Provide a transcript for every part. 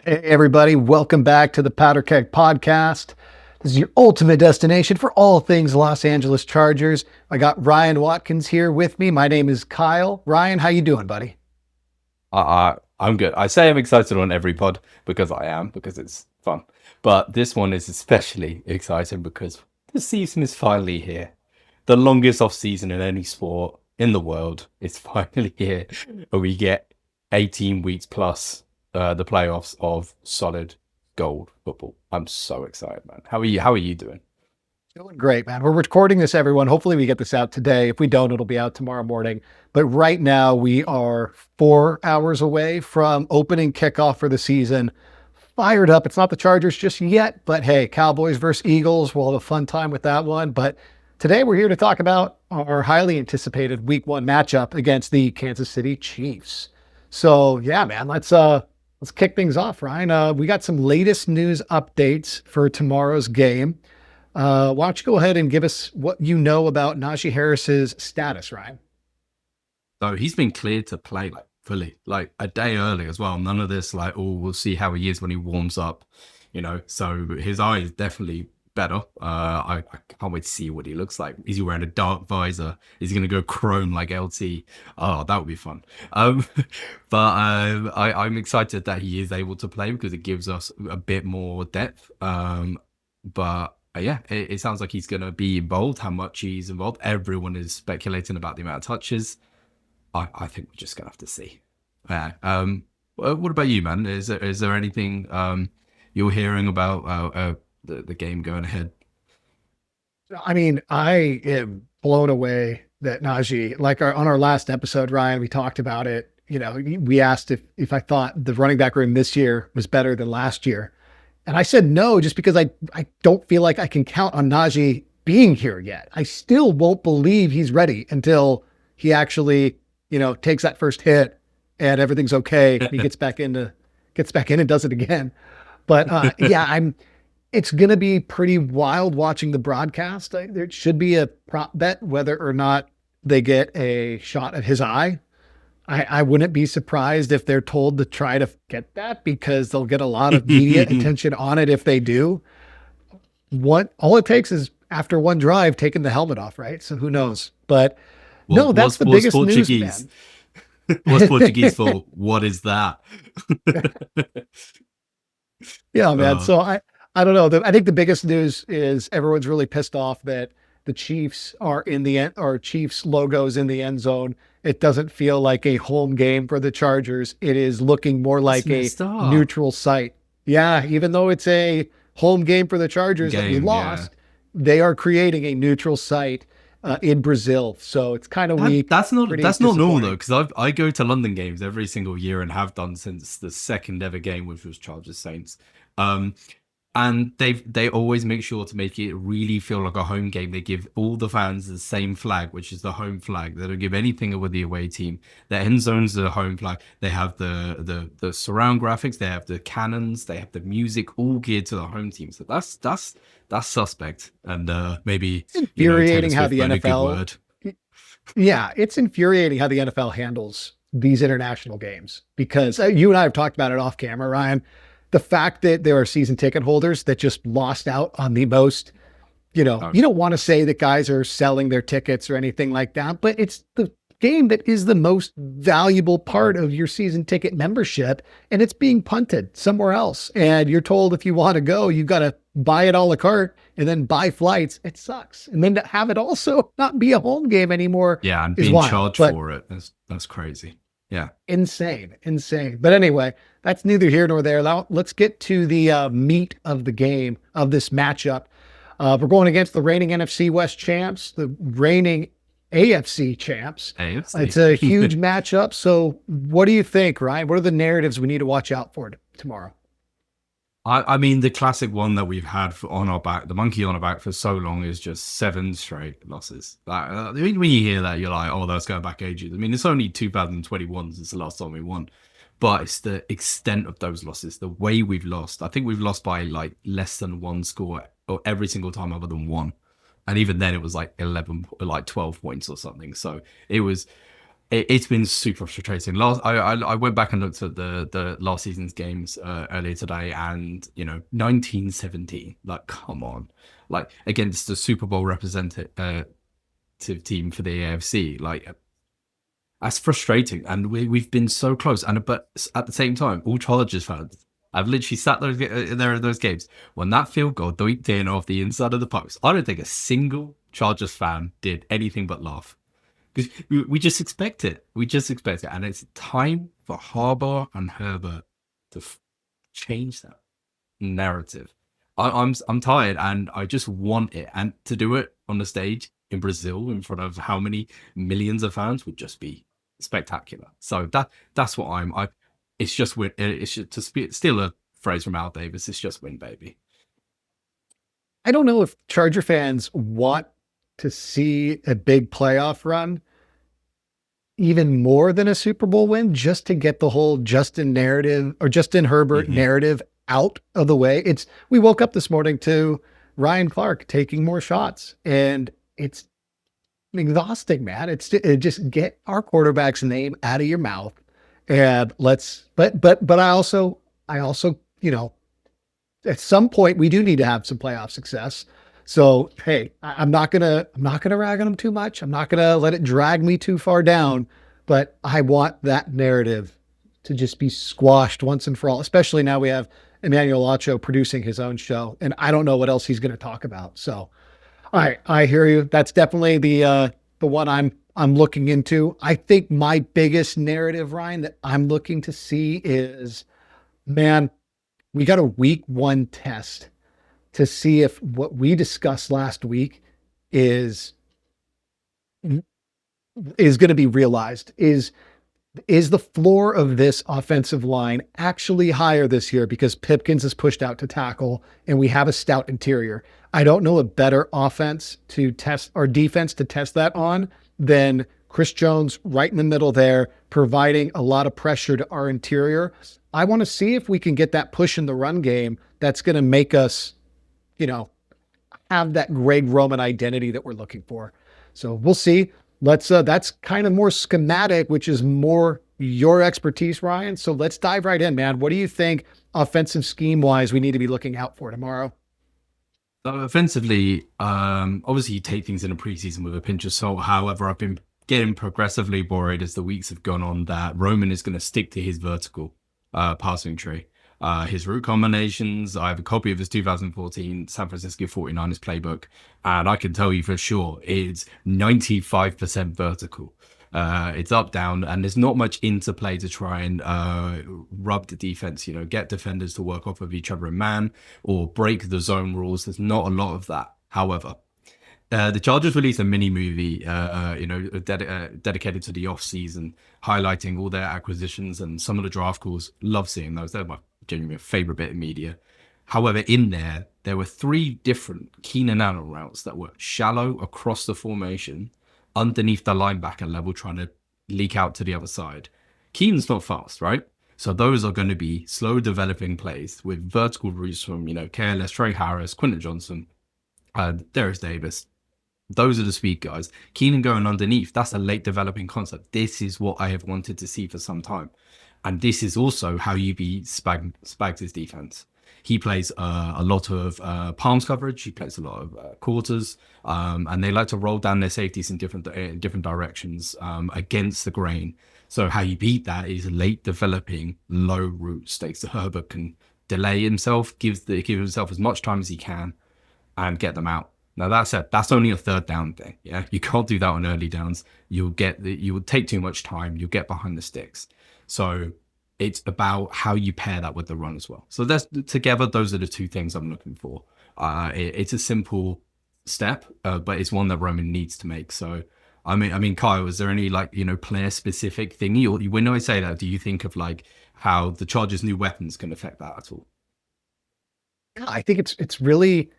Hey, everybody, welcome back to the Powder Keg Podcast. This is your ultimate destination for all things Los Angeles Chargers. I got Ryan Watkins here with me. My name is Kyle. Ryan, how you doing, buddy? I'm good. I say I'm excited on every pod because I am, because it's fun. But this one is especially exciting because the season is finally here. The longest off season in any sport in the world is finally here, where we get 18 weeks plus the playoffs of solid gold football. I'm so excited, man. How are you? How are you doing? Doing great, man. We're recording this, everyone. Hopefully we get this out today. If we don't, it'll be out tomorrow morning. But right now we are 4 hours away from opening kickoff for the season. Fired up. It's not the Chargers just yet, but hey, Cowboys versus Eagles. We'll have a fun time with that one. But today we're here to talk about our highly anticipated week 1 matchup against the Kansas City Chiefs. So yeah, man, let's kick things off, Ryan. We got some latest news updates for tomorrow's game. Why don't you go ahead and give us what you know about Najee Harris's status, Ryan? So he's been cleared to play fully, like a day early as well. None of this we'll see how he is when he warms up, So his eye is definitely better. I can't wait to see what he looks like. Is he wearing a dark visor? Is he going to go chrome like LT? Oh, that would be fun. I'm excited that he is able to play because it gives us a bit more depth. It sounds like he's going to be involved. How much he's involved, everyone is speculating about the amount of touches. I think we're just going to have to see. Yeah. What about you, man? Is there anything you're hearing about the game going ahead? I mean, I am blown away that Najee, on our last episode, Ryan, we talked about it. We asked if I thought the running back room this year was better than last year. And I said no, just because I don't feel like I can count on Najee being here yet. I still won't believe he's ready until he actually, takes that first hit and everything's okay. He gets back in and does it again. But it's going to be pretty wild watching the broadcast. There should be a prop bet whether or not they get a shot at his eye. I wouldn't be surprised if they're told to try to get that because they'll get a lot of media attention on it if they do. All it takes is after one drive taking the helmet off, right? So who knows? But no, that's the biggest news, man. What's Portuguese for? What is that? Yeah, man. So I don't know. I think the biggest news is everyone's really pissed off that the Chiefs are in the end, or Chiefs logos in the end zone. It doesn't feel like a home game for the Chargers. It is looking more like a neutral site. Yeah, even though it's a home game for the Chargers that we lost, they are creating a neutral site in Brazil. So it's kind of weak. That's not normal though, because I go to London games every single year and have done since the second ever game, which was Chargers Saints. And they always make sure to make it really feel like a home game. They give all the fans the same flag, which is the home flag. They don't give anything with the away team. Their end zone's the home flag. They have the surround graphics. They have the cannons. They have the music, all geared to the home team. So that's suspect. And maybe it's infuriating how the NFL. Yeah, it's infuriating how the NFL handles these international games because you and I have talked about it off camera, Ryan. The fact that there are season ticket holders that just lost out on the most, you don't want to say that guys are selling their tickets or anything like that, but it's the game that is the most valuable part of your season ticket membership, and it's being punted somewhere else. And you're told if you want to go, you've got to buy it a la carte and then buy flights. It sucks. And then to have it also not be a home game anymore. Yeah, and being charged for it. That's crazy. Yeah. Insane. But anyway, that's neither here nor there. Now, let's get to the meat of the game, of this matchup. We're going against the reigning NFC West champs, the reigning AFC champs. AFC. It's a huge matchup. So what do you think, Ryan? What are the narratives we need to watch out for tomorrow? I mean, the classic one that we've had on our back, the monkey on our back for so long, is just 7 straight losses. When you hear that, you're like, oh, that's going back ages. I mean, it's only 2021 since the last time we won. But it's the extent of those losses, the way we've lost. I think we've lost by less than one score or every single time other than one. And even then it was 12 points or something. So it was It's been super frustrating. I went back and looked at the last season's games earlier today, and 1917. Like, come on, like against the Super Bowl representative team for the AFC. Like, that's frustrating, and we've been so close. And but at the same time, all Chargers fans, I've literally sat there in those games when that field goal doinked in off the inside of the post. I don't think a single Chargers fan did anything but laugh. Because we just expect it. We just expect it. And it's time for Harbaugh and Herbert to change that narrative. I'm tired, and I just want it. And to do it on the stage in Brazil in front of how many millions of fans would just be spectacular. So that's what it's just win. It's just, to steal a phrase from Al Davis, it's just win, baby. I don't know if Charger fans want to see a big playoff run even more than a Super Bowl win, just to get the whole Justin narrative or Justin Herbert narrative out of the way. We woke up this morning to Ryan Clark taking more shots, and it's exhausting, man. It just get our quarterback's name out of your mouth, and but I also, at some point we do need to have some playoff success. So, hey, I'm not gonna rag on him too much. I'm not gonna let it drag me too far down, but I want that narrative to just be squashed once and for all, especially now we have Emmanuel Acho producing his own show, and I don't know what else he's going to talk about. So, all right, I hear you. That's definitely the one I'm looking into. I think my biggest narrative, Ryan, that I'm looking to see is, man, we got a week 1 test to see if what we discussed last week is going to be realized. Is the floor of this offensive line actually higher this year because Pipkins is pushed out to tackle and we have a stout interior? I don't know a better offense to test or defense to test that on than Chris Jones right in the middle there, providing a lot of pressure to our interior. I want to see if we can get that push in the run game that's going to make us, have that Greg Roman identity that we're looking for. So we'll see. That's kind of more schematic, which is more your expertise, Ryan. So let's dive right in, man. What do you think offensive scheme wise we need to be looking out for tomorrow? So offensively, obviously you take things in a preseason with a pinch of salt. However, I've been getting progressively worried as the weeks have gone on that Roman is going to stick to his vertical passing tree. His route combinations. I have a copy of his 2014 San Francisco 49ers playbook, and I can tell you for sure it's 95% vertical. It's up, down, and there's not much interplay to try and rub the defense, get defenders to work off of each other in man or break the zone rules. There's not a lot of that. However, the Chargers released a mini movie, dedicated to the off season, highlighting all their acquisitions and some of the draft calls. Love seeing those. They're my genuinely favorite bit of media. However, in there were 3 different Keenan Allen routes that were shallow across the formation, underneath the linebacker level, trying to leak out to the other side. Keenan's not fast, right? So those are going to be slow developing plays with vertical routes from, KLS, Trey Harris, Quentin Johnson, Darius Davis. Those are the speed guys. Keenan going underneath, that's a late developing concept. This is what I have wanted to see for some time. And this is also how you beat Spags' defense. He plays a lot of palms coverage. He plays a lot of quarters. And they like to roll down their safeties in different directions against the grain. So how you beat that is late developing low route stakes. Herbert can delay himself, give himself as much time as he can, and get them out. Now that's only a 3rd down thing. Yeah, you can't do that on early downs. You will take too much time. You'll get behind the sticks. So it's about how you pair that with the run as well. So together, those are the 2 things I'm looking for. It's a simple step, but it's one that Roman needs to make. So, I mean, Kyle, is there any player specific thing? When I say that, do you think of how the Chargers' new weapons can affect that at all? I think it's really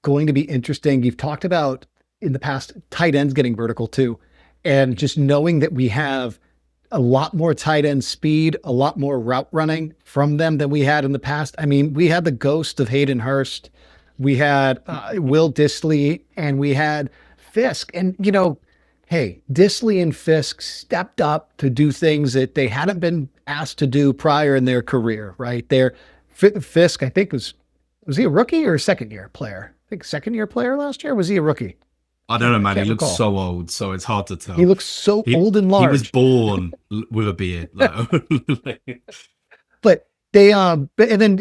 going to be interesting. You've talked about in the past tight ends getting vertical too, and just knowing that we have a lot more tight end speed, a lot more route running from them than we had in the past. I mean, we had the ghost of Hayden Hurst, we had Will Dissly, and we had Fisk. And, hey, Disley and Fisk stepped up to do things that they hadn't been asked to do prior in their career, right? Fisk, I think, was he a rookie or a second year player? I think second year player last year. Was he a rookie? I don't know, I man. He can't looks recall. so old, so it's hard to He tell. looks so He old and he was large. born with a beard. But they and then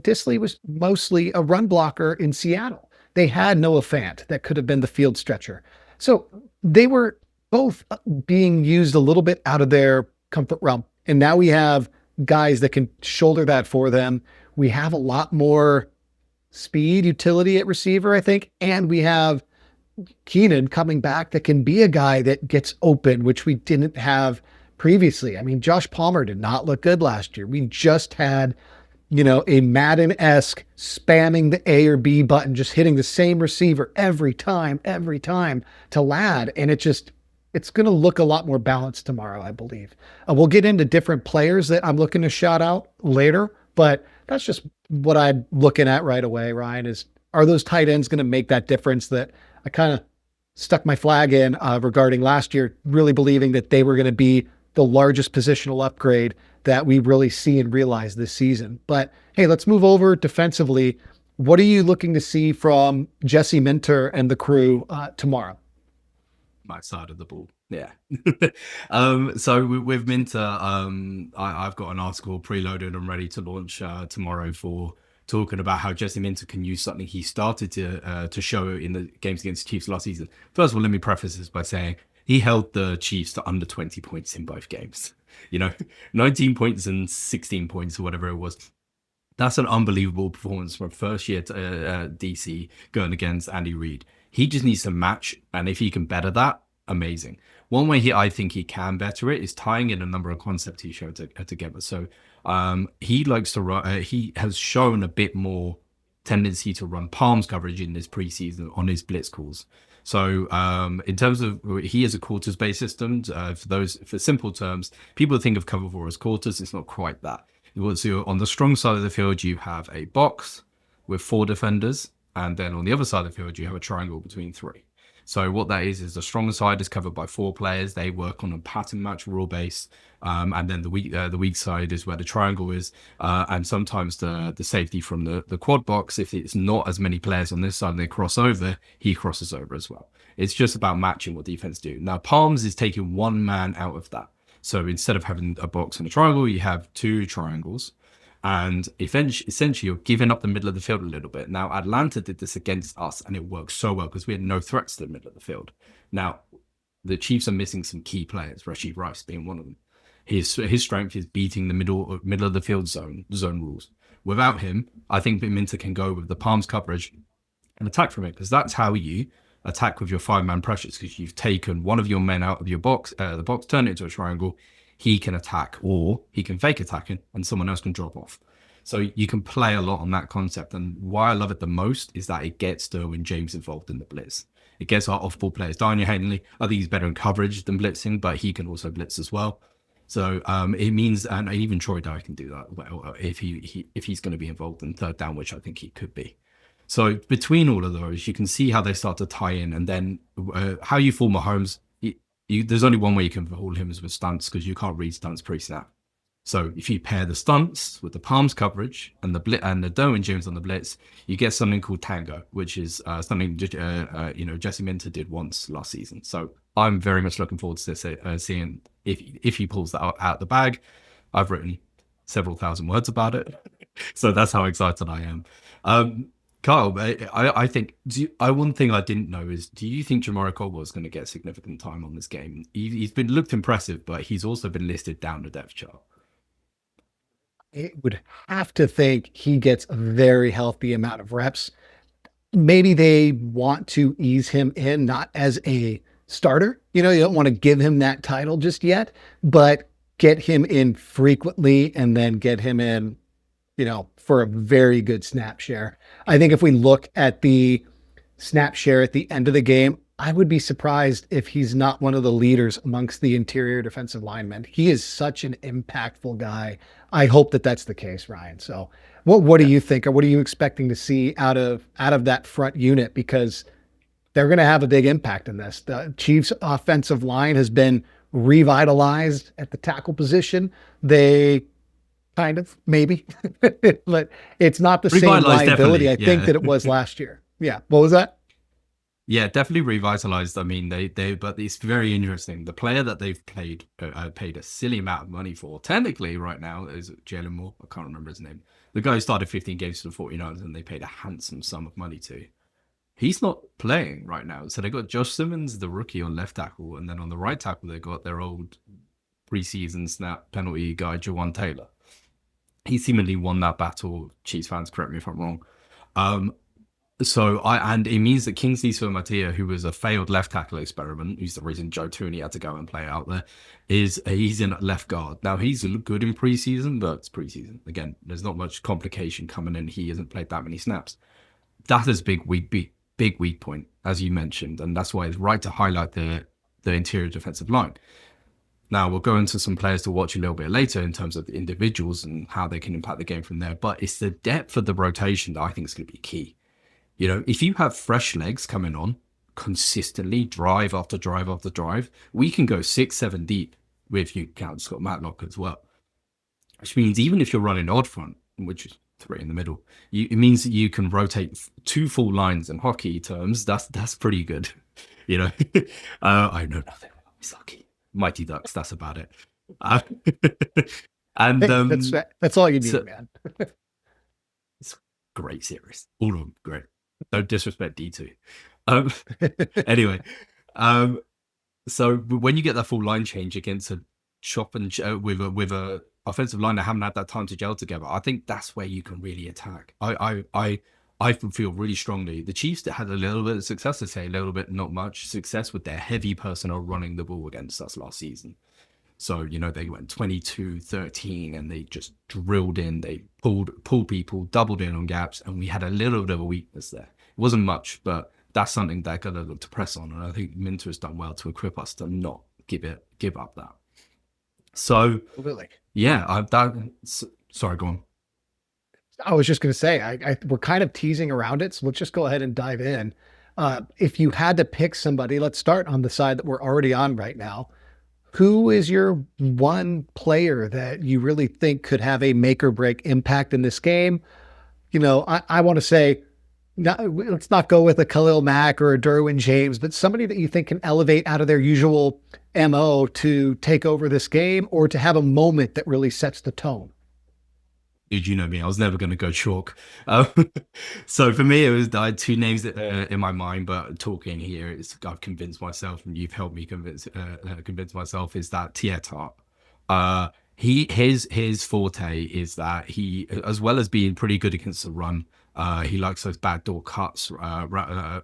Disley was mostly a run blocker in Seattle. They had Noah Fant that could have been the field stretcher. So they were both being used a little bit out of their comfort realm. And now we have guys that can shoulder that for them. We have a lot more speed utility at receiver, I think, and we have Keenan coming back that can be a guy that gets open, which we didn't have previously. I mean, Josh Palmer did not look good last year. We just had, a Madden-esque spamming the A or B button, just hitting the same receiver every time to Ladd. And it's going to look a lot more balanced tomorrow, I believe. We'll get into different players that I'm looking to shout out later, but that's just what I'm looking at right away, Ryan, are those tight ends going to make that difference that I kind of stuck my flag in regarding last year, really believing that they were going to be the largest positional upgrade that we really see and realize this season. But hey, let's move over defensively. What are you looking to see from Jesse Minter and the crew tomorrow? My side of the ball. Yeah. So with Minter, I've got an article preloaded and ready to launch tomorrow for talking about how Jesse Minter can use something he started to show in the games against the Chiefs last season. First of all, let me preface this by saying he held the Chiefs to under 20 points in both games. 19 points and 16 points or whatever it was. That's an unbelievable performance from first year to DC going against Andy Reid. He just needs to match, and if he can better that, amazing. One way I think he can better it is tying in a number of concepts he showed together. So he likes to run. He has shown a bit more tendency to run palms coverage in this preseason on his blitz calls. So in terms of, he has a quarters-based system. For simple terms, people think of cover 4 as quarters. It's not quite that. So on the strong side of the field, you have a box with 4 defenders. And then on the other side of the field, you have a triangle between 3. So what that is the stronger side is covered by 4 players. They work on a pattern match rule base. And then the weak side is where the triangle is. And sometimes the safety from the quad box, if it's not as many players on this side and they cross over, he crosses over as well. It's just about matching what defense do. Now, Palms is taking one man out of that. So instead of having a box and a triangle, you have 2 triangles. And essentially, you're giving up the middle of the field a little bit. Now, Atlanta did this against us, and it worked so well because we had no threats to the middle of the field. Now, the Chiefs are missing some key players, Rashid Rice being one of them. His strength is beating the middle of the field zone rules. Without him, I think Minter can go with the palms coverage and attack from it, because that's how you attack with your 5-man pressures, because you've taken one of your men out of your box, turn it into a triangle. He can attack, or he can fake attacking and someone else can drop off. So you can play a lot on that concept. And why I love it the most is that it gets Derwin James involved in the blitz. It gets our off-ball players. Daniel Henley, I think he's better in coverage than blitzing, but he can also blitz as well. So it means, and even Troy Dye can do that well if he's going to be involved in third down, which I think he could be. So between all of those, you can see how they start to tie in, and then how you fool Mahomes. There's only one way you can fool him is with stunts, because you can't read stunts pre-snap. So if you pair the stunts with the palms coverage and the Derwin James on the blitz, you get something called tango, which is something Jesse Minter did once last season. So I'm very much looking forward to seeing if he pulls that out the bag. I've written several thousand words about it, so that's how excited I am. Kyle, I think one thing I didn't know is, do you think Jamari Caldwell is going to get significant time on this game? He's been looked impressive, but he's also been listed down the depth chart. It would have to think he gets a very healthy amount of reps. Maybe they want to ease him in, not as a starter. You don't want to give him that title just yet, but get him in frequently and then get him in, for a very good snap share. I think if we look at the snap share at the end of the game, I would be surprised if he's not one of the leaders amongst the interior defensive linemen. He is such an impactful guy. I hope that that's the case, Ryan. So what do you think, or what are you expecting to see out of that front unit? Because they're going to have a big impact in this. The Chiefs' offensive line has been revitalized at the tackle position. They kind of, maybe, but it's not the same Revitalized, liability, I definitely, think, yeah. that it was last year. Yeah. What was that? Yeah, definitely revitalized. I mean, but it's very interesting. The player that they've paid a silly amount of money for, technically right now, is Jalen Moore. I can't remember his name. The guy who started 15 games for the 49ers and they paid a handsome sum of money to. He's not playing right now. So they got Josh Simmons, the rookie, on left tackle, and then on the right tackle they got their old preseason snap penalty guy, Jawan Taylor. He seemingly won that battle. Chiefs fans, correct me if I'm wrong. And it means that Kingsley Suamataia, who was a failed left tackle experiment, who's the reason Joe Tooney had to go and play out there, he's in left guard. Now he's good in preseason, but it's preseason. Again, there's not much complication coming in. He hasn't played that many snaps. That is big weak point, as you mentioned, and that's why it's right to highlight the interior defensive line. Now, we'll go into some players to watch a little bit later in terms of the individuals and how they can impact the game from there. But it's the depth of the rotation that I think is going to be key. You know, if you have fresh legs coming on consistently, drive after drive after drive, we can go 6-7 deep with you count Scott Matlock as well. Which means even if you're running odd front, which is 3 in the middle, it means that you can rotate 2 full lines in hockey terms. That's pretty good. You know, I know nothing about Misaki. Mighty Ducks, that's about it. And that's all you need, man. It's a great series. All of them great. Don't disrespect D2. Anyway, so when you get that full line change against a chop and with a offensive line that haven't had that time to gel together, I think that's where you can really attack. I feel really strongly. The Chiefs had a little bit of success, to say a little bit, not much success with their heavy personnel running the ball against us last season. So, you know, they went 22-13 and they just drilled in. They pulled people, doubled in on gaps, and we had a little bit of a weakness there. It wasn't much, but that's something they're going to look to press on. And I think Minter has done well to equip us to not give up that. So, really, yeah, sorry, go on. I was just going to say, we're kind of teasing around it, so let's just go ahead and dive in. If you had to pick somebody, let's start on the side that we're already on right now. Who is your one player that you really think could have a make or break impact in this game? You know, I want to say, let's not go with a Khalil Mack or a Derwin James, but somebody that you think can elevate out of their usual MO to take over this game or to have a moment that really sets the tone. Dude, you know me, I was never going to go chalk. So for me, I had 2 names in my mind, but talking here, I've convinced myself, and you've helped me convince myself, is that Tietart. His forte is that he, as well as being pretty good against the run, he likes those backdoor cuts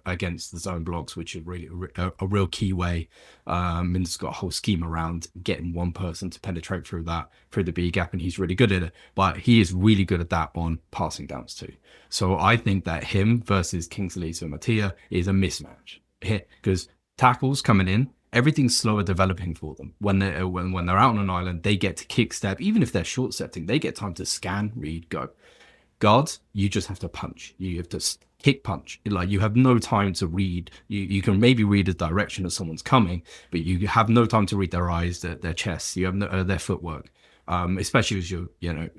against the zone blocks, which is really a real key way. Minter's got a whole scheme around getting one person to penetrate through the B gap, and he's really good at it. But he is really good at that on passing downs too. So I think that him versus Kingsley Suamataia is a mismatch here, because tackles coming in, everything's slower developing for them. When they're out on an island, they get to kick step. Even if they're short setting, they get time to scan, read, go. Guards, you just have to punch. You have to kick punch. Like, you have no time to read. You can maybe read the direction of someone's coming, but you have no time to read their eyes, their chests. You have their footwork, especially as you're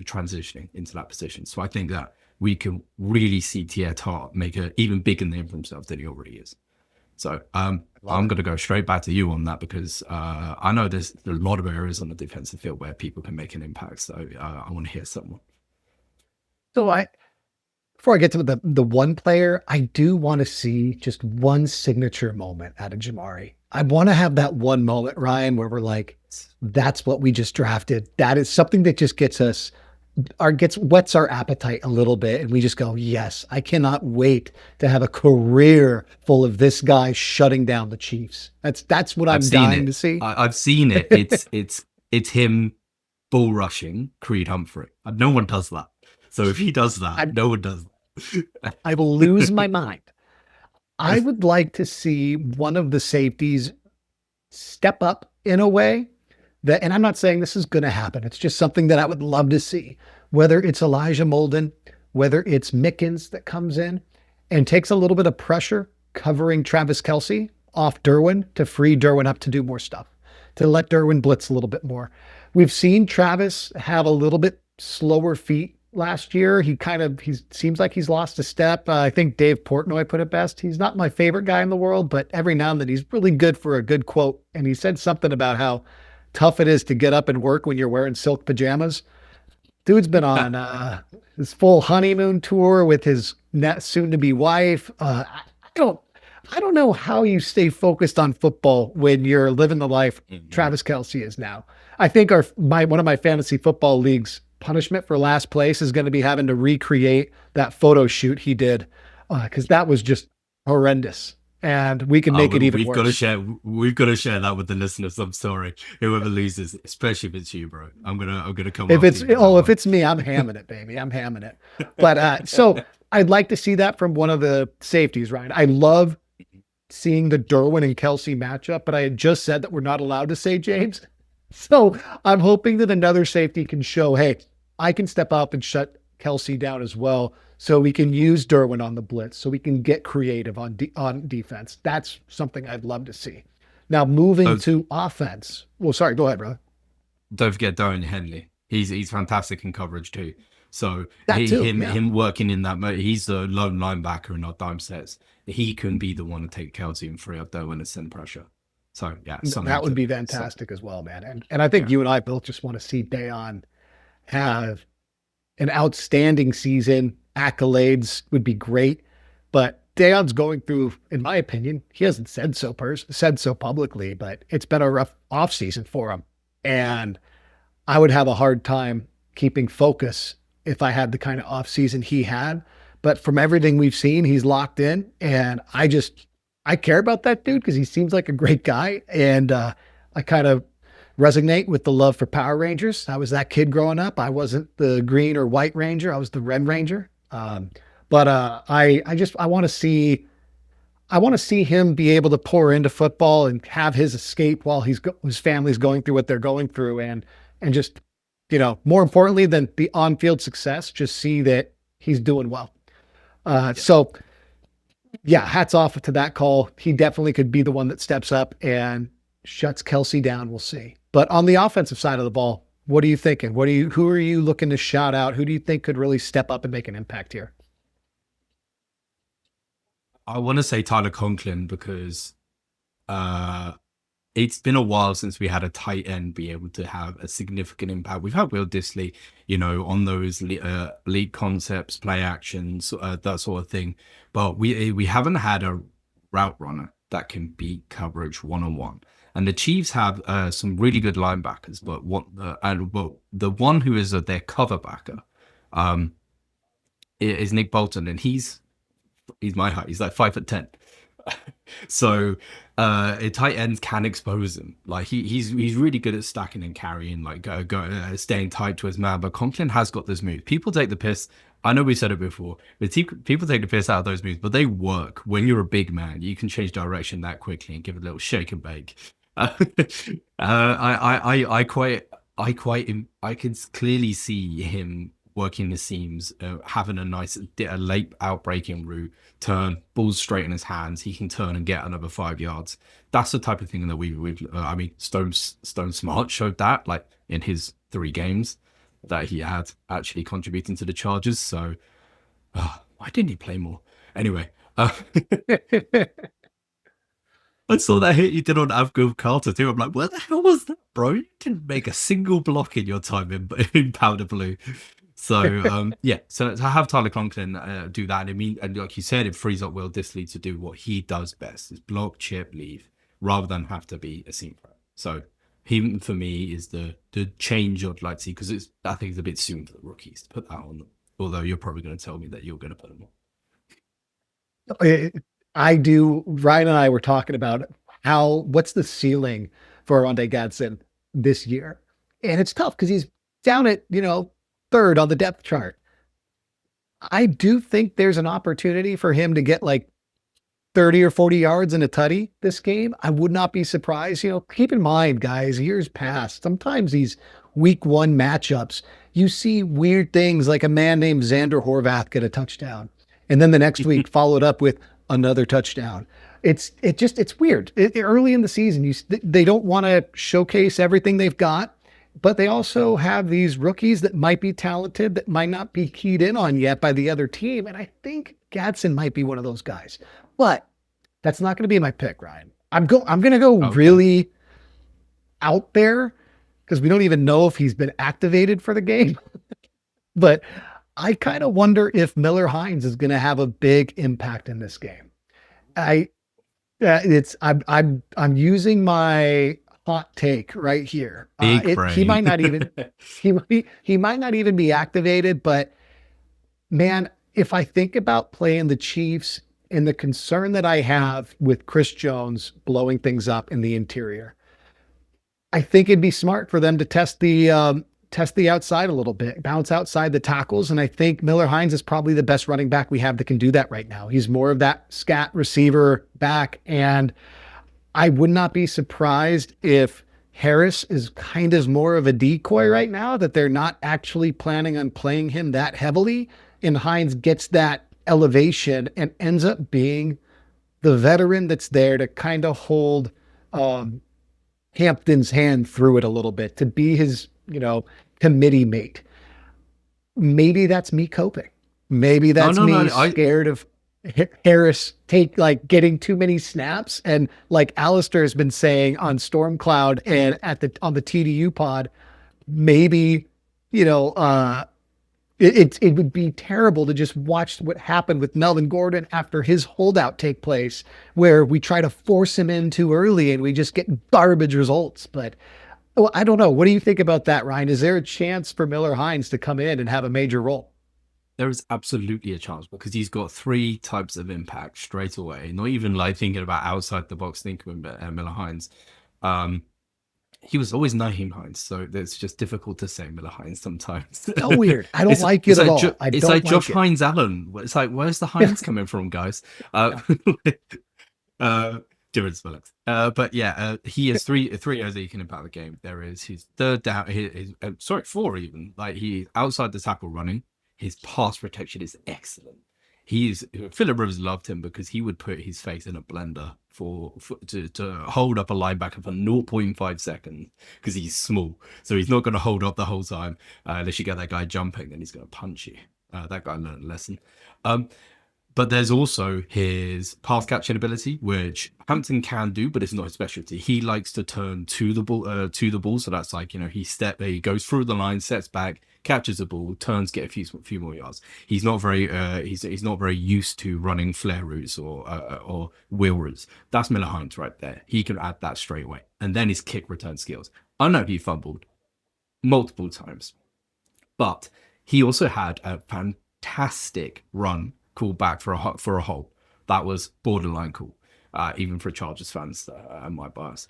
transitioning into that position. So I think that we can really see Tietart make an even bigger name for himself than he already is. So I'm going to go straight back to you on that, because I know there's a lot of areas on the defensive field where people can make an impact. So I want to hear someone. So before I get to the one player, I do want to see just one signature moment out of Jamari. I want to have that one moment, Ryan, where we're like, that's what we just drafted. That is something that just whets our appetite a little bit. And we just go, yes, I cannot wait to have a career full of this guy shutting down the Chiefs. That's what I'm dying to see. I've seen it. It's him bull rushing Creed Humphrey. No one does that. So if he does that, no one does that. I will lose my mind. I would like to see one of the safeties step up in a way that, and I'm not saying this is going to happen. It's just something that I would love to see, whether it's Elijah Molden, whether it's Mickens that comes in and takes a little bit of pressure covering Travis Kelce off Derwin to free Derwin up to do more stuff, to let Derwin blitz a little bit more. We've seen Travis have a little bit slower feet last year. He seems like he's lost a step. I think Dave Portnoy put it best. He's not my favorite guy in the world, but every now and then he's really good for a good quote. And he said something about how tough it is to get up and work when you're wearing silk pajamas. Dude's been on his full honeymoon tour with his soon-to-be wife. I don't know how you stay focused on football when you're living the life Travis Kelce is now. I think one of my fantasy football leagues punishment for last place is going to be having to recreate that photo shoot he did, because that was just horrendous. And we can make it even worse. We've got to share that with the listeners. I'm sorry, whoever loses, especially if it's you, bro. I'm gonna come. If it's me, I'm hamming it, baby. I'm hamming it. But so I'd like to see that from one of the safeties, Ryan. I love seeing the Derwin and Kelce matchup, but I had just said that we're not allowed to say James. So I'm hoping that another safety can show, hey, I can step up and shut Kelce down as well, so we can use Derwin on the blitz, so we can get creative on defense. That's something I'd love to see. Now, moving to offense. Well, sorry, go ahead, brother. Don't forget Dorian Henley. He's fantastic in coverage too. So him working in that mode, he's the lone linebacker in our dime sets. He can be the one to take Kelce and free up Derwin and send pressure. So yeah, that would be fantastic as well, man. And I think you and I both just want to see Dayon have an outstanding season. Accolades would be great, but Dayon's going through, in my opinion, he hasn't said so publicly, but it's been a rough offseason for him. And I would have a hard time keeping focus if I had the kind of offseason he had. But from everything we've seen, he's locked in. And I care about that dude because he seems like a great guy. And I kind of resonate with the love for Power Rangers. I was that kid growing up. I wasn't the green or white ranger. I was the red ranger. I want to see him be able to pour into football and have his escape while his family's going through what they're going through, and just, more importantly than the on-field success, just see that he's doing well. So yeah, hats off to that call. He definitely could be the one that steps up and shuts Kelce down. We'll see. But on the offensive side of the ball, what are you thinking? Who are you looking to shout out? Who do you think could really step up and make an impact here? I want to say Tyler Conklin because it's been a while since we had a tight end be able to have a significant impact. We've had Will Dissly, on those lead concepts, play actions, that sort of thing. But we haven't had a route runner that can beat coverage one-on-one. And the Chiefs have some really good linebackers, but the one who is their cover backer is Nick Bolton, and he's my height. He's like 5'10". So tight ends can expose him. Like he's really good at stacking and carrying, like staying tight to his man. But Conklin has got this move. People take the piss. I know we said it before, but people take the piss out of those moves, but they work. When you're a big man, you can change direction that quickly and give it a little shake and bake. I can clearly see him working the seams, having a late outbreaking route, turn, balls straight in his hands. He can turn and get another 5 yards. That's the type of thing that Stone Smart showed that, like in his 3 games that he had actually contributing to the Chargers. So why didn't he play more? Anyway, I saw that hit you did on Avgul Carter too. I'm like, where the hell was that, bro? You didn't make a single block in your time in Powder Blue. So so to have Tyler Conklin do that, and like you said, it frees up Will Dissly to do what he does best: is block, chip, leave, rather than have to be a seam threat. So him for me is the change I'd like to see, because I think it's a bit soon for the rookies to put that on them. Although you're probably going to tell me that you're going to put them on. I do. Ryan and I were talking about what's the ceiling for Oronde Gadsden this year, and it's tough because he's down at 3rd on the depth chart. I do think there's an opportunity for him to get like 30 or 40 yards in a tutty this game. I would not be surprised. Keep in mind, guys, years past, sometimes these week 1 matchups, you see weird things like a man named Xander Horvath get a touchdown, and then the next week followed up with another touchdown. It's weird. Early in the season, they don't want to showcase everything they've got, but they also have these rookies that might be talented that might not be keyed in on yet by the other team. And I think Gadsden might be one of those guys. But that's not going to be my pick, Ryan. I'm going to go really out there because we don't even know if he's been activated for the game. But I kind of wonder if Miller Hines is going to have a big impact in this game. I'm using my hot take right here. He might not even he might not even be activated, but man, if I think about playing the Chiefs and the concern that I have with Chris Jones blowing things up in the interior, I think it'd be smart for them to test the outside a little bit, bounce outside the tackles. And I think Miller Hines is probably the best running back we have that can do that right now. He's more of that scat receiver back. And I would not be surprised if Harris is kind of more of a decoy right now, that they're not actually planning on playing him that heavily. And Hines gets that elevation and ends up being the veteran that's there to kind of hold Hampton's hand through it a little bit, to be his, committee mate. Maybe that's me coping. Maybe that's scared of Harris getting too many snaps. And like Alistair has been saying on Stormcloud and on the TDU pod, maybe, it would be terrible to just watch what happened with Melvin Gordon after his holdout take place, where we try to force him in too early and we just get garbage results. But I don't know. What do you think about that, Ryan? Is there a chance for Miller Hines to come in and have a major role? There is absolutely a chance because he's got 3 types of impact straight away. Not even thinking about outside the box thinking about Miller Hines. He was always Naheem Hines, so it's just difficult to say Miller Hines sometimes. So weird. I don't like it at all. It's like Josh Hines Allen. It's like, where's the Hines coming from, guys? Different spellings. But yeah, he has 3 areas that he can impact the game. There is his third down, 4 even. He outside the tackle running. His pass protection is excellent. Philip Rivers loved him because he would put his face in a blender to hold up a linebacker for 0.5 seconds because he's small. So he's not going to hold up the whole time unless you get that guy jumping, then he's going to punch you. That guy learned a lesson. But there's also his pass catching ability, which Hampton can do, but it's not his specialty. He likes to turn to the ball. So that's he goes through the line, steps back, catches the ball, turns, get a few more yards. He's not very he's not very used to running flare routes or wheel routes. That's Miller Hines right there. He can add that straight away. And then his kick return skills. I know he fumbled multiple times, but he also had a fantastic run called back for a hole. That was borderline cool, even for Chargers fans and my bias.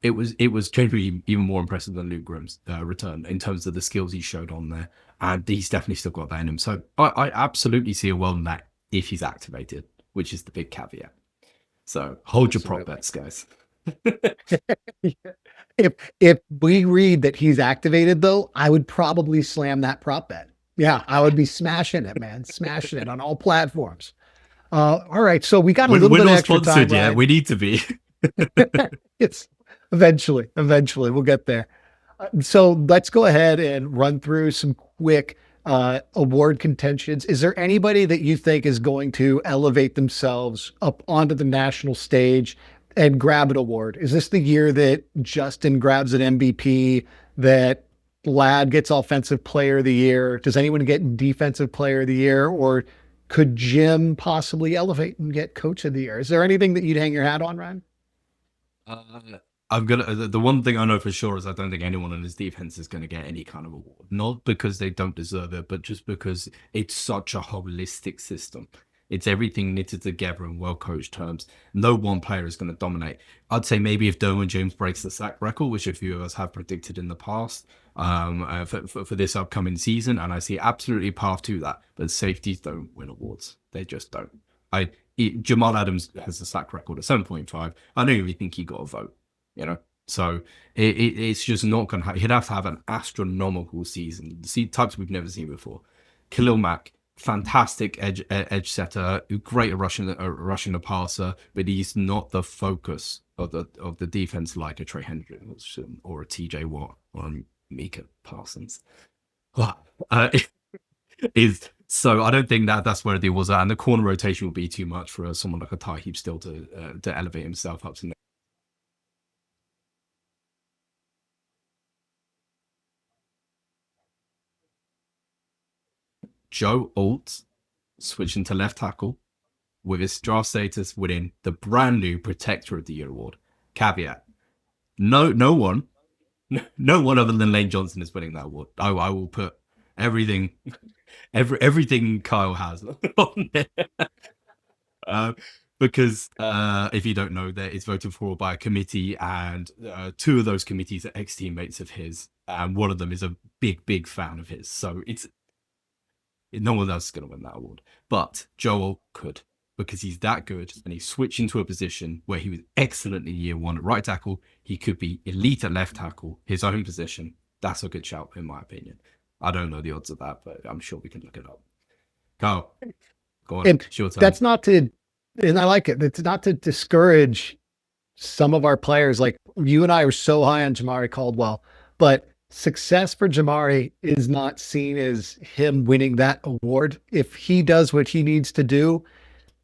It was genuinely even more impressive than Luke Grimm's return in terms of the skills he showed on there, and he's definitely still got that in him. So I absolutely see a world in that if he's activated, which is the big caveat. So hold your prop bets, guys. If we read that he's activated, though, I would probably slam that prop bet. Yeah, I would be smashing it, man. Smashing it on all platforms. All right, so we got a little bit of extra time. Yeah, we need to be. It's eventually we'll get there. So let's go ahead and run through some quick award contentions. Is there anybody that you think is going to elevate themselves up onto the national stage and grab an award? Is this the year that Justin grabs an MVP, that Vlad gets Offensive Player of the Year? Does anyone get Defensive Player of the Year? Or could Jim possibly elevate and get Coach of the Year? Is there anything that you'd hang your hat on, Ryan? The one thing I know for sure is I don't think anyone in his defense is going to get any kind of award. Not because they don't deserve it, but just because it's such a holistic system. It's everything knitted together in well-coached terms. No one player is going to dominate. I'd say maybe if Derwin James breaks the sack record, which a few of us have predicted in the past for this upcoming season, and I see absolutely a path to that. But safeties don't win awards. They just don't. Jamal Adams has a sack record of 7.5. I don't even think he got a vote, So it's just not going to happen. He'd have to have an astronomical season. See types we've never seen before. Khalil Mack, fantastic edge setter, great at rushing the passer, but he's not the focus of the defense like a Trey Hendricks or a TJ Watt or a Mika Parsons. Is so I don't think that's where the was at, and the corner rotation will be too much for someone like a Taheeb still to elevate himself up to. Joe Alt switching to left tackle with his draft status winning the brand new Protector of the Year award. Caveat: no one other than Lane Johnson is winning that award. I will put everything Kyle has on there. Because if you don't know, that it's voted for by a committee, and two of those committees are ex-teammates of his, and one of them is a big fan of his. So no one else is going to win that award. But Joel could, because he's that good, and he switched into a position where he was excellent in year one at right tackle. He could be elite at left tackle, his own position. That's a good shout, in my opinion. I don't know the odds of that, but I'm sure we can look it up. Kyle, go on. And your turn. That's not to, and I like it. It's not to discourage some of our players. Like you and I are so high on Jamari Caldwell, but success for Jamari is not seen as him winning that award. If he does what he needs to do,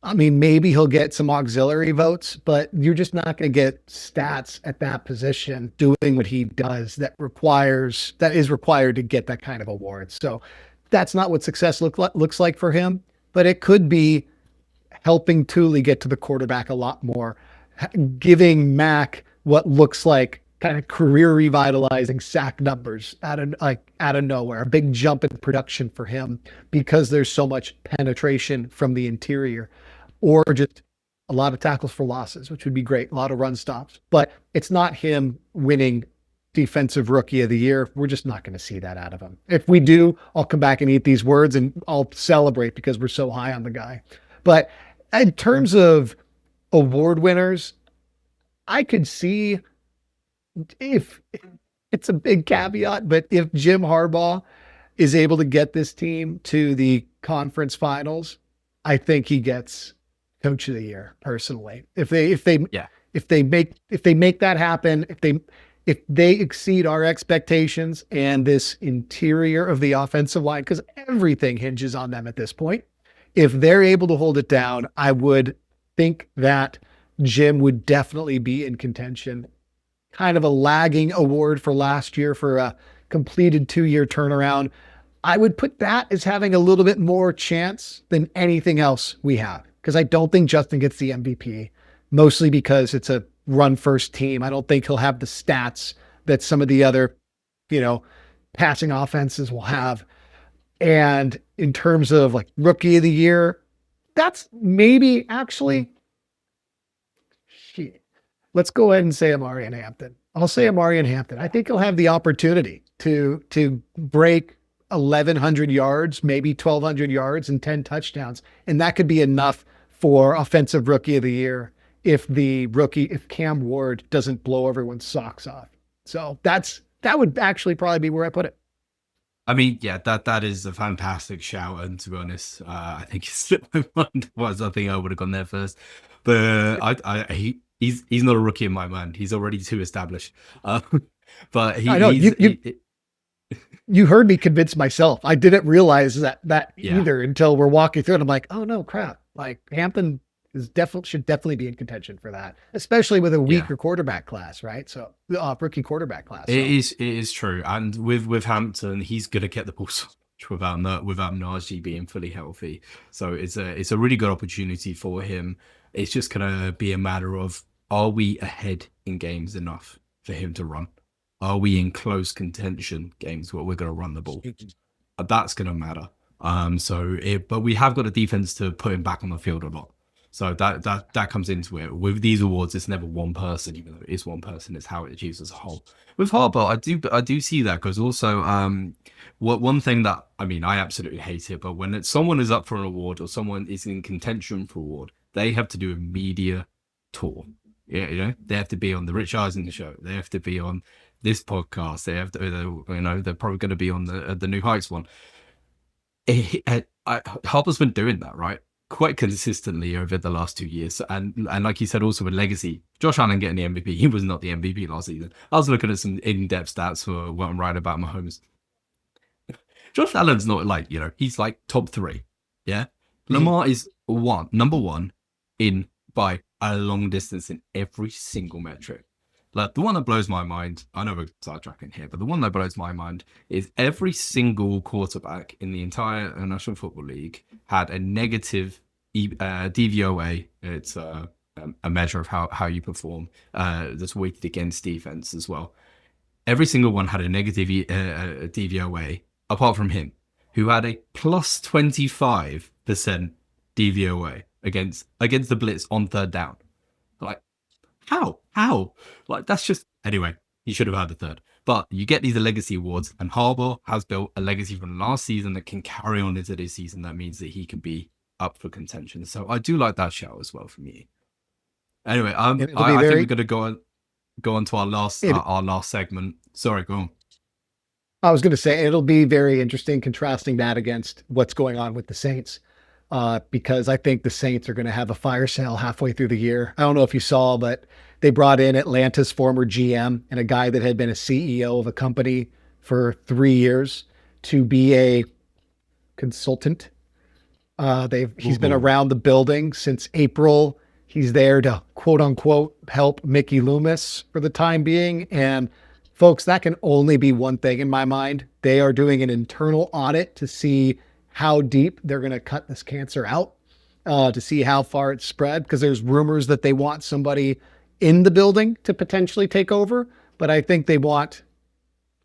I mean, maybe he'll get some auxiliary votes, but you're just not going to get stats at that position doing what he does that is required to get that kind of award. So that's not what success looks like for him, but it could be helping Thule get to the quarterback a lot more, giving Mac what looks like kind of career revitalizing sack numbers out of nowhere, a big jump in production for him because there's so much penetration from the interior, or just a lot of tackles for losses, which would be great, a lot of run stops. But it's not him winning defensive rookie of the year. We're just not going to see that out of him. If we do, I'll come back and eat these words and I'll celebrate because we're so high on the guy. But in terms of award winners, I could see, if it's a big caveat, but if Jim Harbaugh is able to get this team to the conference finals, I think he gets coach of the year personally. If they make that happen, if they exceed our expectations and this interior of the offensive line, because everything hinges on them at this point, if they're able to hold it down, I would think that Jim would definitely be in contention. Kind of a lagging award for last year for a completed 2-year turnaround. I would put that as having a little bit more chance than anything else we have, because I don't think Justin gets the MVP, mostly because it's a run first team. I don't think he'll have the stats that some of the other, passing offenses will have. And in terms of like rookie of the year, that's maybe actually, let's go ahead and say Amari and Hampton. I'll say Amari and Hampton. I think he'll have the opportunity to break 1,100 yards, maybe 1,200 yards and 10 touchdowns. And that could be enough for offensive rookie of the year if Cam Ward doesn't blow everyone's socks off. So that would actually probably be where I put it. I mean, yeah, that is a fantastic shout, and to be honest, I think it's slipped my mind. I think I would have gone there first, but he's not a rookie in my mind. He's already too established. But I know you heard me convince myself. I didn't realize that either until we're walking through it. I'm like, oh no, crap! Like Hampton should definitely be in contention for that, especially with a weaker quarterback class, right? So rookie quarterback class. It is true, and with Hampton, he's gonna get the ball so much without Najee being fully healthy. So it's a really good opportunity for him. It's just gonna be a matter of, are we ahead in games enough for him to run? Are we in close contention games where we're gonna run the ball? That's gonna matter. But we have got a defense to put him back on the field a lot. So that comes into it. With these awards, it's never one person, even though it is one person, it's how it achieves as a whole. With Harbaugh, I do see that, because also one thing that, I mean, I absolutely hate it, but when someone is up for an award or someone is in contention for award, they have to do a media tour. Yeah, they have to be on the Rich Eisen show. They have to be on this podcast. They have to, they're probably going to be on the New Heights one. Harper's been doing that, right? Quite consistently over the last 2 years. And like you said, also with legacy, Josh Allen getting the MVP. He was not the MVP last season. I was looking at some in-depth stats for what I'm writing about Mahomes. Josh Allen's not like, he's like top 3. Yeah. Lamar is number one in by a long distance in every single metric. Like the one that blows my mind, I know we're sidetracking here, but the one that blows my mind is every single quarterback in the entire National Football League had a negative DVOA. It's a measure of how you perform that's weighted against defense as well. Every single one had a negative DVOA, apart from him, who had a plus 25% DVOA against the blitz on third down. Like, how? Like, that's just... Anyway, he should have had the third. But you get these legacy awards, and Harbaugh has built a legacy from last season that can carry on into this season. That means that he can be up for contention. So I do like that shout as well from you. Anyway, I think we're going to go on to our last segment. Sorry, go on. I was going to say it'll be very interesting contrasting that against what's going on with the Saints. Because I think the Saints are going to have a fire sale halfway through the year. I don't know if you saw, but they brought in Atlanta's former GM and a guy that had been a CEO of a company for 3 years to be a consultant. He's been around the building since April. He's there to quote unquote help Mickey Loomis for the time being. And folks, that can only be one thing in my mind. They are doing an internal audit to see how deep they're going to cut this cancer out, to see how far it's spread, because there's rumors that they want somebody in the building to potentially take over. But I think they're going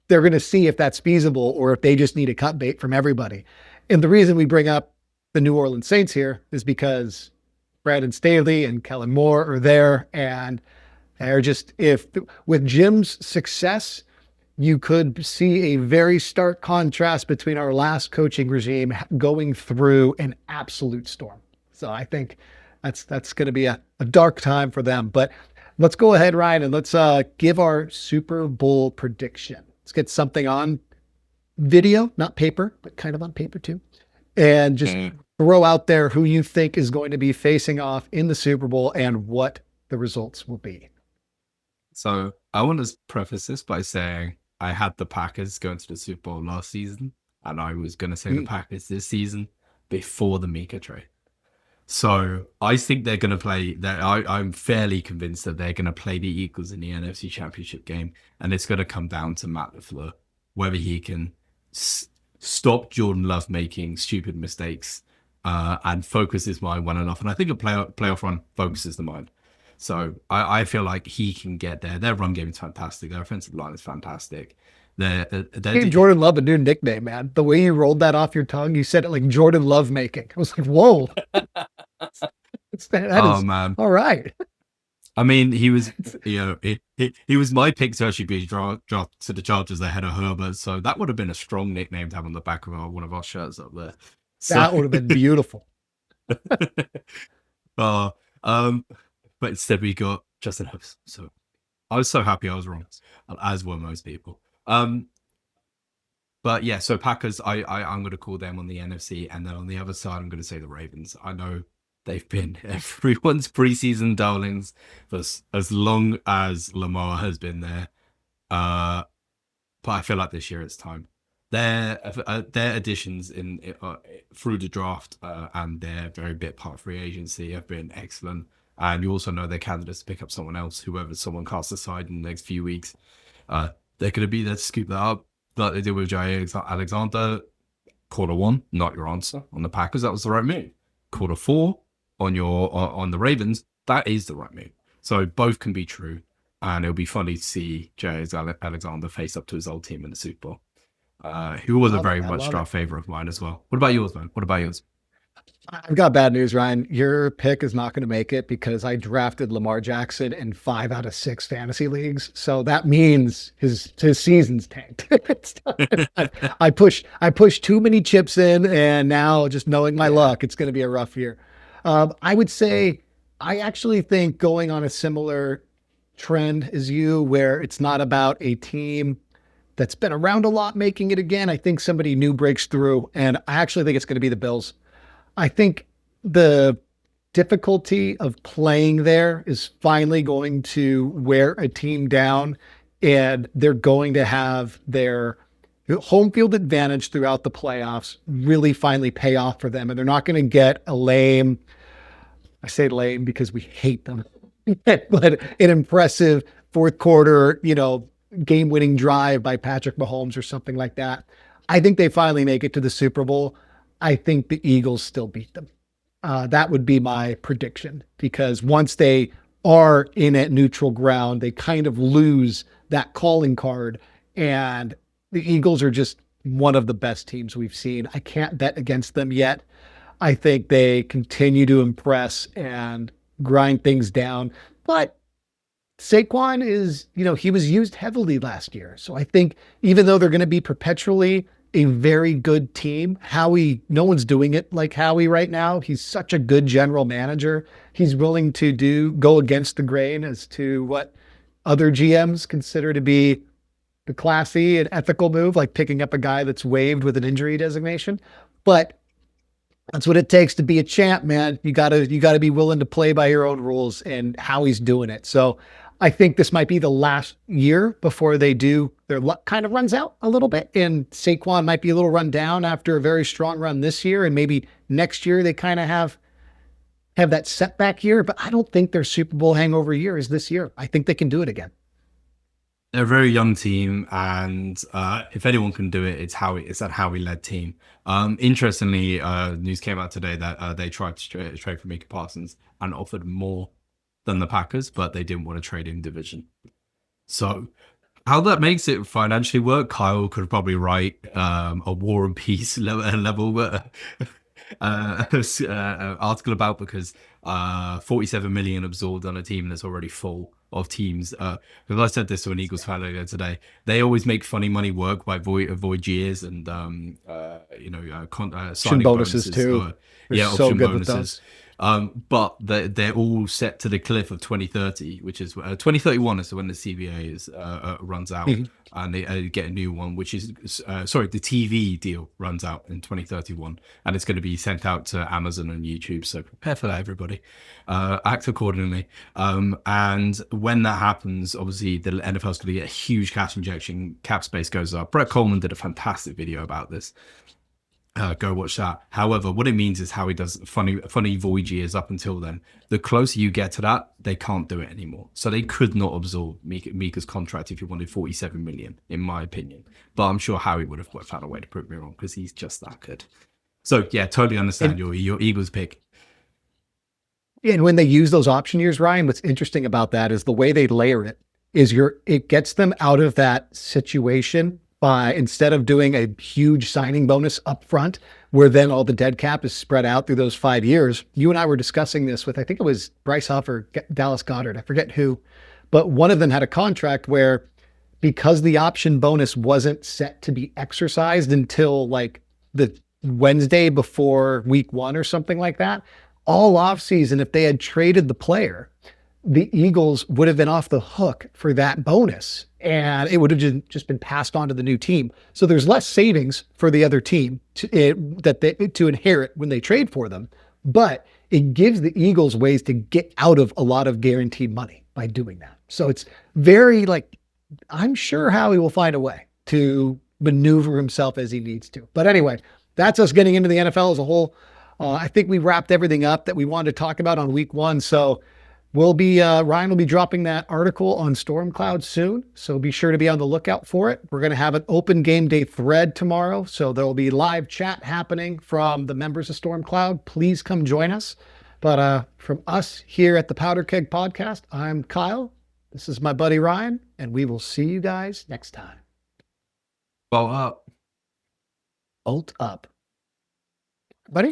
to see if that's feasible or if they just need a cut bait from everybody. And the reason we bring up the New Orleans Saints here is because Brandon Staley and Kellen Moore are there, and they're just, with Jim's success, you could see a very stark contrast between our last coaching regime going through an absolute storm. So I think that's going to be a dark time for them. But let's go ahead, Ryan, and let's give our Super Bowl prediction. Let's get something on video, not paper, but kind of on paper too. And just throw out there who you think is going to be facing off in the Super Bowl and what the results will be. So I want to preface this by saying I had the Packers going to the Super Bowl last season, and I was going to say the Packers this season before the Mika trade. So I think they're going to play. I'm fairly convinced that they're going to play the Eagles in the NFC Championship game, and it's going to come down to Matt LaFleur, whether he can stop Jordan Love making stupid mistakes and focus his mind well enough. And I think a playoff run focuses the mind. So I feel like he can get there. Their run game is fantastic. Their offensive line is fantastic. Jordan Love a new nickname, man. The way you rolled that off your tongue, you said it like Jordan Love making. I was like, whoa. Man. All right. I mean, he was, he was my pick to actually be drafted to the Chargers ahead of Herbert. So that would have been a strong nickname to have on the back of one of our shirts up there. That would have been beautiful. But instead we got Justin Herbert. So I was so happy I was wrong, as were most people. But yeah, so Packers, I'm going to call them on the NFC, and then on the other side, I'm going to say the Ravens. I know they've been everyone's preseason darlings for as long as Lamar has been there. But I feel like this year it's time. Their additions through the draft and their very bit part free agency have been excellent. And you also know they're candidates to pick up someone else, whoever someone casts aside in the next few weeks. They're going to be there to scoop that up, like they did with Jay Alexander. Quarter 1, not your answer on the Packers. That was the right move. Quarter 4 on the Ravens, that is the right move. So both can be true, and it'll be funny to see Jay Alexander face up to his old team in the Super Bowl. Who was a very much draft favorite of mine as well. What about yours, man? What about yours? I've got bad news, Ryan. Your pick is not going to make it because I drafted Lamar Jackson in 5 out of 6 fantasy leagues. So that means his season's tanked. I pushed too many chips in, and now just knowing my luck, it's going to be a rough year. I would say I actually think going on a similar trend as you, where it's not about a team that's been around a lot making it again. I think somebody new breaks through, and I actually think it's going to be the Bills. I think the difficulty of playing there is finally going to wear a team down, and they're going to have their home field advantage throughout the playoffs really finally pay off for them. And they're not going to get a lame, I say lame because we hate them, but an impressive fourth quarter, game winning drive by Patrick Mahomes or something like that. I think they finally make it to the Super Bowl. I think the Eagles still beat them. That would be my prediction, because once they are in at neutral ground, they kind of lose that calling card, and the Eagles are just one of the best teams we've seen. I can't bet against them yet. I think they continue to impress and grind things down, but Saquon is, he was used heavily last year. So I think even though they're going to be perpetually a very good team, no one's doing it like Howie right now. He's such a good general manager. He's willing to go against the grain as to what other GMs consider to be the classy and ethical move, like picking up a guy that's waived with an injury designation. But that's what it takes to be a champ, man. You gotta be willing to play by your own rules, and Howie's doing it. So I think this might be the last year before they do. Their luck kind of runs out a little bit, and Saquon might be a little run down after a very strong run this year, and maybe next year they kind of have that setback year. But I don't think their Super Bowl hangover year is this year. I think they can do it again. They're a very young team, and if anyone can do it, it's that Howie-led team. Interestingly, news came out today that they tried to trade for Micah Parsons and offered more than the Packers, but they didn't want to trade in division. So how that makes it financially work, Kyle could probably write a War and Peace level article about, because 47 million absorbed on a team that's already full of teams. Because I said this to an Eagles fan earlier today, they always make funny money work by void years and signing bonuses too. Option bonuses. But they're all set to the cliff of 2030, which is 2031 is when the CBA runs out, and they get a new one, which is the TV deal runs out in 2031, and it's going to be sent out to Amazon and YouTube. So prepare for that, everybody. Act accordingly. And when that happens, obviously the NFL is going to get a huge cash injection. Cap space goes up. Brett Coleman did a fantastic video about this. Go watch that. However, what it means is how he does funny void years up until then. The closer you get to that, they can't do it anymore. So they could not absorb Mika's contract if he wanted 47 million, in my opinion. But I'm sure Howie would have found a way to prove me wrong, because he's just that good. So yeah, totally understand your Eagles pick. And when they use those option years, Ryan, what's interesting about that is the way they layer it it gets them out of that situation by, instead of doing a huge signing bonus up front, where then all the dead cap is spread out through those 5 years. You and I were discussing this with, I think it was Bryce Huff or Dallas Goedert, I forget who, but one of them had a contract where, because the option bonus wasn't set to be exercised until like the Wednesday before week 1 or something like that, all offseason, if they had traded the player, the Eagles would have been off the hook for that bonus, and it would have just been passed on to the new team. So there's less savings for the other team to inherit when they trade for them, but it gives the Eagles ways to get out of a lot of guaranteed money by doing that. So it's very I'm sure Howie will find a way to maneuver himself as he needs to. But anyway, that's us getting into the NFL as a whole. I think we wrapped everything up that we wanted to talk about on week 1. So Ryan will be dropping that article on Stormcloud soon, so be sure to be on the lookout for it. We're going to have an open game day thread tomorrow, so there will be live chat happening from the members of Stormcloud. Please come join us. But from us here at the Powder Keg Podcast, I'm Kyle. This is my buddy Ryan, and we will see you guys next time. Bolt up. Bolt up. Buddy?